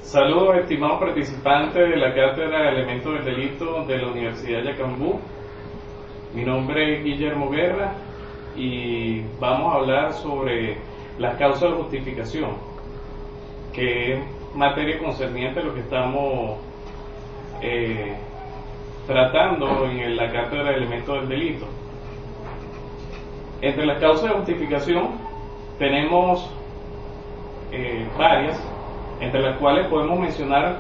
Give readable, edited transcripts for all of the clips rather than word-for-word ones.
Saludos, estimados participantes de la Cátedra de Elementos del Delito de la Universidad de Yacambú. Mi nombre es Guillermo Guerra y vamos a hablar sobre las causas de justificación, que es materia concerniente a lo que estamos tratando en la Cátedra de Elementos del Delito. Entre las causas de justificación tenemos varias, entre las cuales podemos mencionar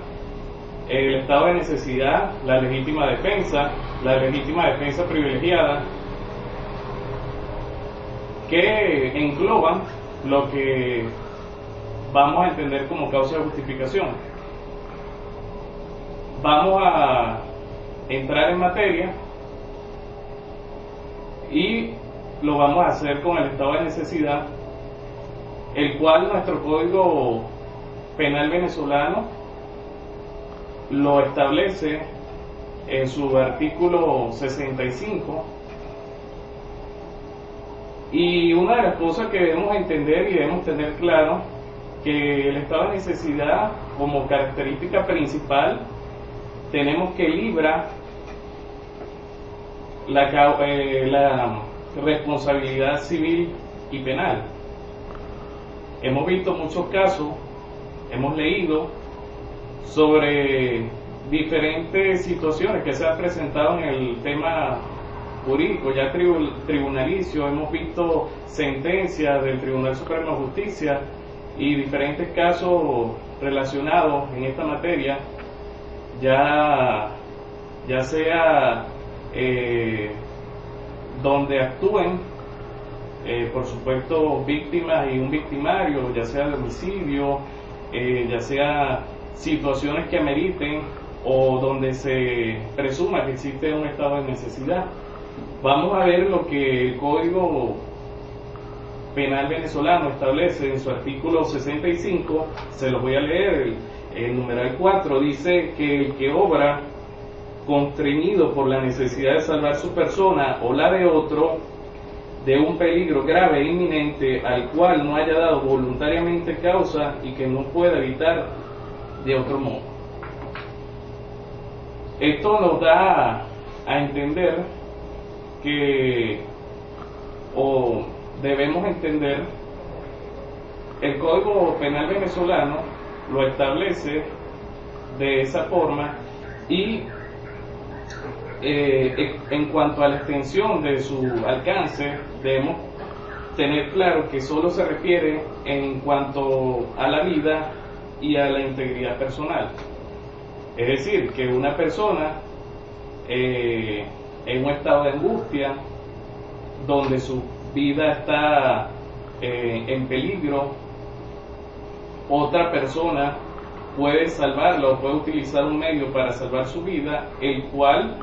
el estado de necesidad, la legítima defensa privilegiada, que engloban lo que vamos a entender como causa de justificación. Vamos a entrar en materia y lo vamos a hacer con el estado de necesidad, el cual nuestro Código Penal venezolano lo establece en su artículo 65. Y una de las cosas que debemos entender y debemos tener claro, que el estado de necesidad como característica principal tenemos que librar la responsabilidad civil y penal. Hemos visto muchos casos, hemos leído sobre diferentes situaciones que se han presentado en el tema jurídico, ya tribunalicio. Hemos visto sentencias del Tribunal Supremo de Justicia y diferentes casos relacionados en esta materia, ya sea donde actúen por supuesto víctimas y un victimario, ya sea de homicidio, ya sea situaciones que ameriten o donde se presuma que existe un estado de necesidad. Vamos a ver lo que el Código Penal venezolano establece en su artículo 65. Se los voy a leer. El numeral 4 dice que el que obra constreñido por la necesidad de salvar su persona o la de otro de un peligro grave e inminente al cual no haya dado voluntariamente causa y que no pueda evitar de otro modo. Esto nos da a entender que, o debemos entender, el Código Penal venezolano lo establece de esa forma y en cuanto a la extensión de su alcance, debemos tener claro que solo se refiere en cuanto a la vida y a la integridad personal. Es decir, que una persona en un estado de angustia, donde su vida está en peligro, otra persona puede salvarla o puede utilizar un medio para salvar su vida, el cual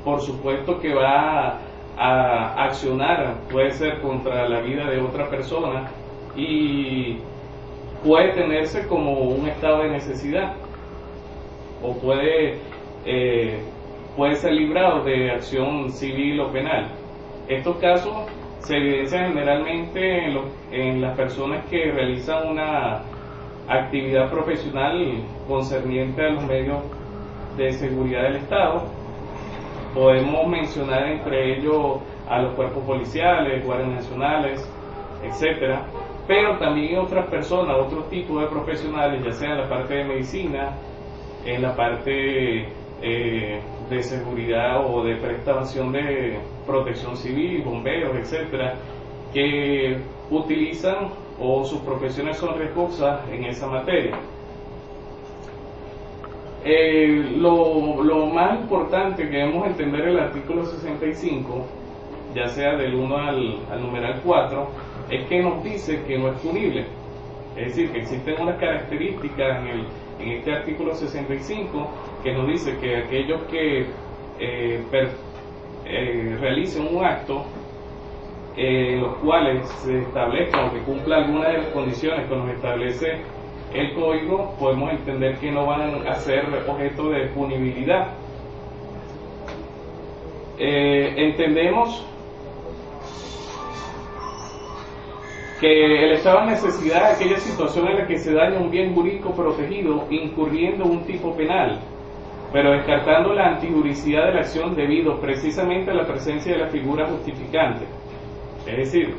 por supuesto que va a accionar, puede ser contra la vida de otra persona y puede tenerse como un estado de necesidad o puede ser librado de acción civil o penal. Estos casos se evidencian generalmente en las personas que realizan una actividad profesional concerniente a los medios de seguridad del Estado. Podemos mencionar entre ellos a los cuerpos policiales, guardias nacionales, etcétera, pero también otras personas, otros tipos de profesionales, ya sea en la parte de medicina, en la parte de seguridad o de prestación de protección civil, bomberos, etcétera, que utilizan o sus profesiones son riesgosas en esa materia. Lo más importante que debemos entender el artículo 65, ya sea del 1 al numeral 4, es que nos dice que no es punible. Es decir, que existen unas características en este artículo 65 que nos dice que aquellos que realicen un acto en los cuales se establezca o que cumpla alguna de las condiciones que nos establece el código, podemos entender que no van a ser objeto de punibilidad. Entendemos que el estado de necesidad es aquella situación en la que se daña un bien jurídico protegido incurriendo un tipo penal, pero descartando la antijuricidad de la acción debido precisamente a la presencia de la figura justificante. Es decir,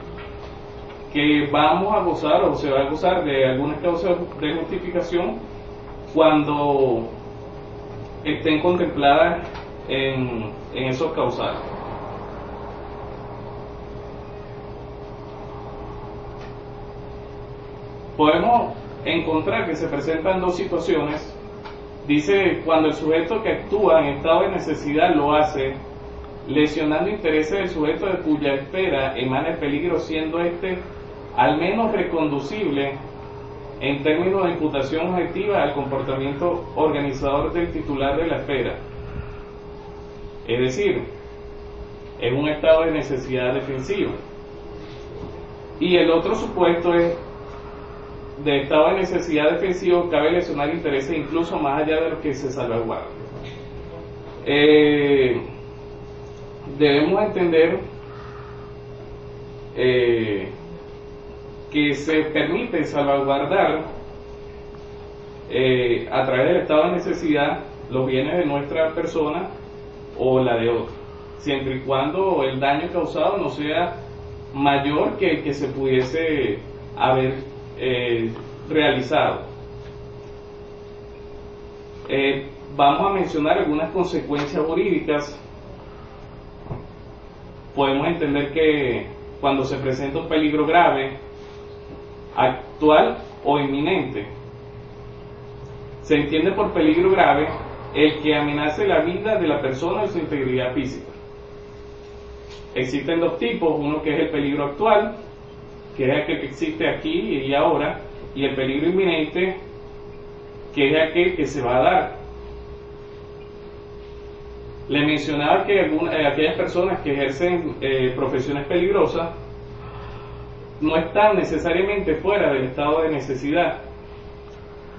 que vamos a gozar o se va a gozar de algunas causas de justificación cuando estén contempladas en esos causales. Podemos encontrar que se presentan dos situaciones. Dice, cuando el sujeto que actúa en estado de necesidad lo hace lesionando intereses del sujeto de cuya esfera emana el peligro, siendo este al menos reconducible en términos de imputación objetiva al comportamiento organizador del titular de la esfera. Es decir, es un estado de necesidad defensivo. Y el otro supuesto es de estado de necesidad defensivo, cabe lesionar intereses incluso más allá de lo que se salvaguarda. Debemos entender que se permite salvaguardar a través del estado de necesidad los bienes de nuestra persona o la de otra, siempre y cuando el daño causado no sea mayor que el que se pudiese haber realizado. Vamos a mencionar algunas consecuencias jurídicas. Podemos entender que cuando se presenta un peligro grave, actual o inminente, se entiende por peligro grave el que amenace la vida de la persona y su integridad física. Existen dos tipos, uno que es el peligro actual, que es aquel que existe aquí y ahora, y el peligro inminente, que es aquel que se va a dar. Le mencionaba que aquellas personas que ejercen profesiones peligrosas no están necesariamente fuera del estado de necesidad,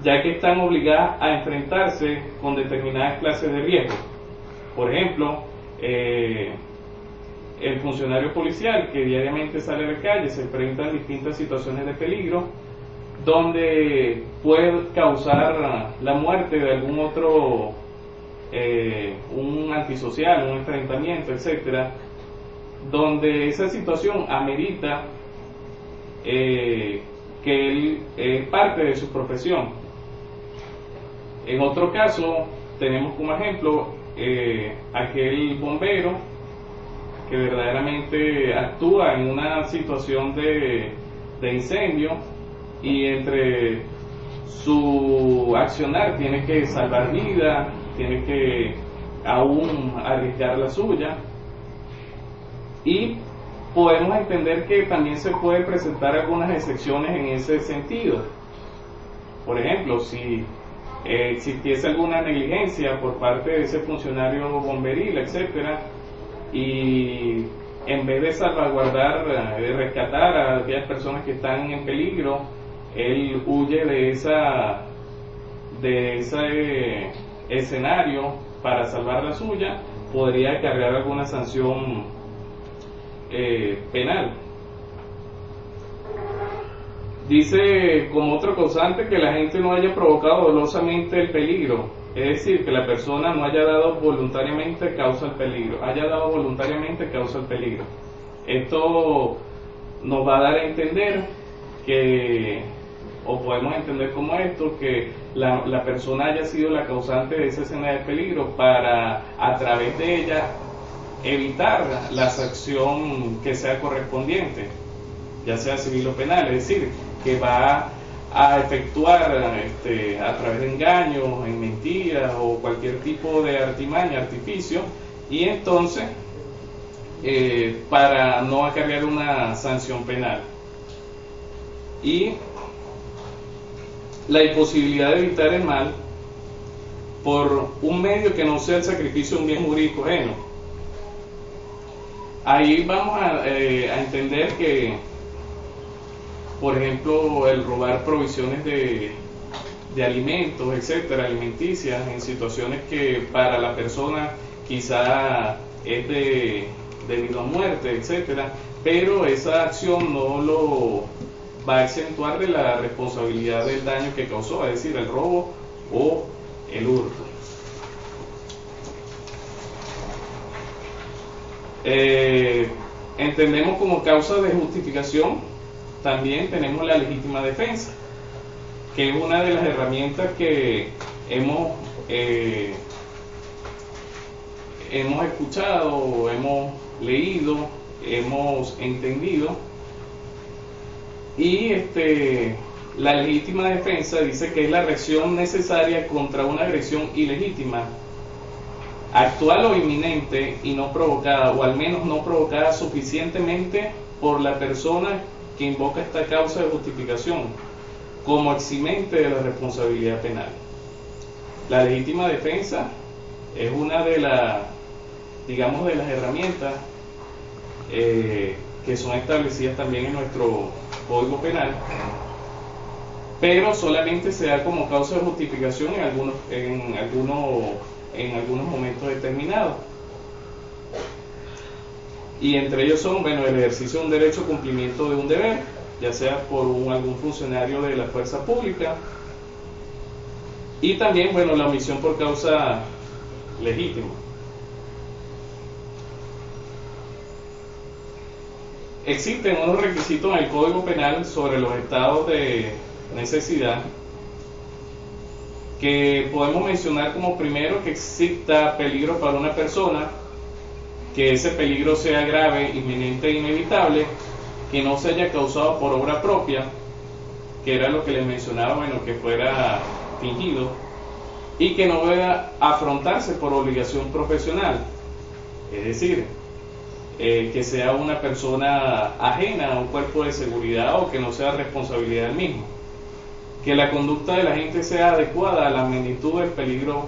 ya que están obligadas a enfrentarse con determinadas clases de riesgo. Por ejemplo, el funcionario policial que diariamente sale a la calle se enfrenta a distintas situaciones de peligro donde puede causar la muerte de algún otro, un antisocial, un enfrentamiento, etcétera, donde esa situación amerita que él es parte de su profesión. En otro caso, tenemos como ejemplo aquel bombero que verdaderamente actúa en una situación de incendio y entre su accionar tiene que salvar vidas, tiene que aún arriesgar la suya, y podemos entender que también se pueden presentar algunas excepciones en ese sentido. Por ejemplo, si existiese alguna negligencia por parte de ese funcionario bomberil, etcétera, y en vez de salvaguardar, de rescatar a aquellas personas que están en peligro, él huye de ese escenario para salvar la suya, podría cargar alguna sanción penal. Dice como otro causante que la gente no haya provocado dolosamente el peligro, es decir, que la persona no haya dado voluntariamente causa el peligro, Esto nos va a dar a entender que, o podemos entender como esto, que la persona haya sido la causante de esa escena de peligro para, a través de ella, evitar la sanción que sea correspondiente, ya sea civil o penal, es decir, que va a efectuar a través de engaños, en mentiras o cualquier tipo de artimaña, artificio, y entonces para no acarrear una sanción penal. Y la imposibilidad de evitar el mal por un medio que no sea el sacrificio de un bien jurídico ajeno. Ahí vamos a entender que, por ejemplo, el robar provisiones de alimentos, etcétera, alimenticias, en situaciones que para la persona quizá es debido a muerte, etcétera, pero esa acción no va a exentuar de la responsabilidad del daño que causó, es decir, el robo o el hurto. Entendemos como causa de justificación también tenemos la legítima defensa, que es una de las herramientas que hemos escuchado, hemos leído, hemos entendido. Y la legítima defensa dice que es la reacción necesaria contra una agresión ilegítima, actual o inminente y no provocada, o al menos no provocada suficientemente por la persona que invoca esta causa de justificación como eximente de la responsabilidad penal. La legítima defensa es una de las, digamos, de las herramientas que son establecidas también en nuestro Código Penal, pero solamente se da como causa de justificación en algunos momentos determinados. Y entre ellos son, bueno, el ejercicio de un derecho, cumplimiento de un deber, ya sea por algún funcionario de la fuerza pública, y también, bueno, la omisión por causa legítima. Existen unos requisitos en el Código Penal sobre los estados de necesidad que podemos mencionar como primero que exista peligro para una persona, que ese peligro sea grave, inminente e inevitable, que no se haya causado por obra propia, que era lo que les mencionaba, bueno, que fuera fingido, y que no deba afrontarse por obligación profesional, es decir, que sea una persona ajena a un cuerpo de seguridad o que no sea responsabilidad del mismo, que la conducta de la gente sea adecuada a la magnitud del peligro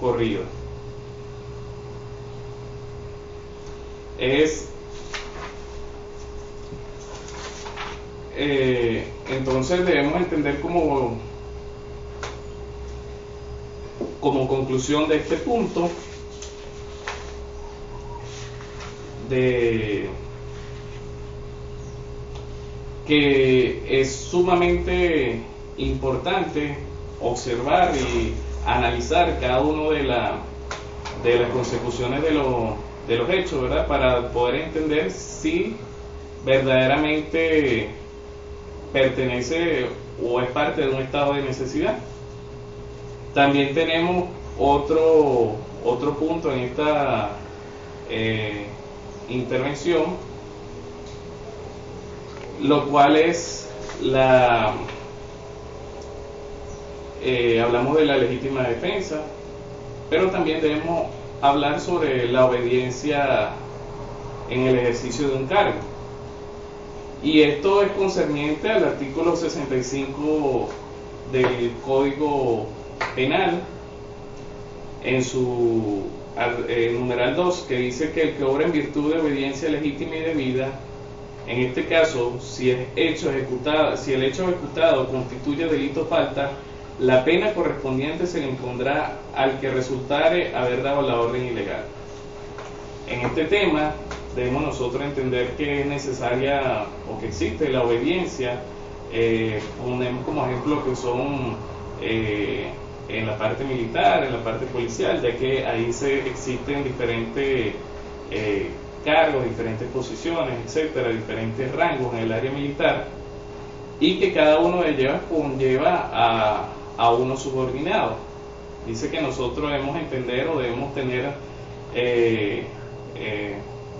corrido. Entonces debemos entender como conclusión de este punto que es sumamente importante observar y analizar cada uno de las consecuciones de los hechos, ¿verdad? Para poder entender si verdaderamente pertenece o es parte de un estado de necesidad. También tenemos otro punto en esta intervención, lo cual es hablamos de la legítima defensa, pero también debemos hablar sobre la obediencia en el ejercicio de un cargo. Y esto es concerniente al artículo 65 del Código Penal, en su numeral 2, que dice que el que obra en virtud de obediencia legítima y debida, en este caso, si el hecho ejecutado constituye delito o falta, la pena correspondiente se le impondrá al que resultare haber dado la orden ilegal. En este tema debemos nosotros entender que es necesaria o que existe la obediencia. Ponemos como ejemplo que son en la parte militar, en la parte policial, ya que ahí existen diferentes cargos, diferentes posiciones, etcétera, diferentes rangos en el área militar, y que cada uno de ellos conlleva a uno subordinado. Dice que nosotros debemos entender o debemos tener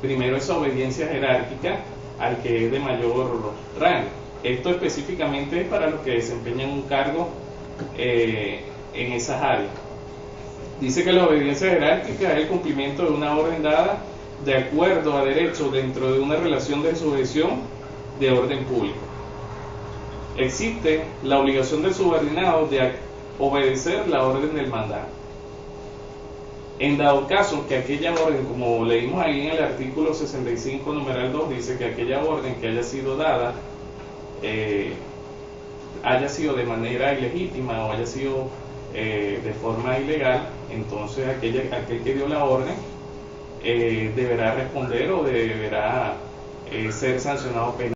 primero esa obediencia jerárquica al que es de mayor rango. Esto específicamente es para los que desempeñan un cargo en esas áreas. Dice que la obediencia jerárquica es el cumplimiento de una orden dada de acuerdo a derecho dentro de una relación de sujeción de orden público. Existe la obligación del subordinado de obedecer la orden del mandante. En dado caso que aquella orden, como leímos ahí en el artículo 65 numeral 2, dice que aquella orden que haya sido dada haya sido de manera ilegítima o haya sido de forma ilegal, entonces aquel que dio la orden deberá responder o deberá ser sancionado penalmente.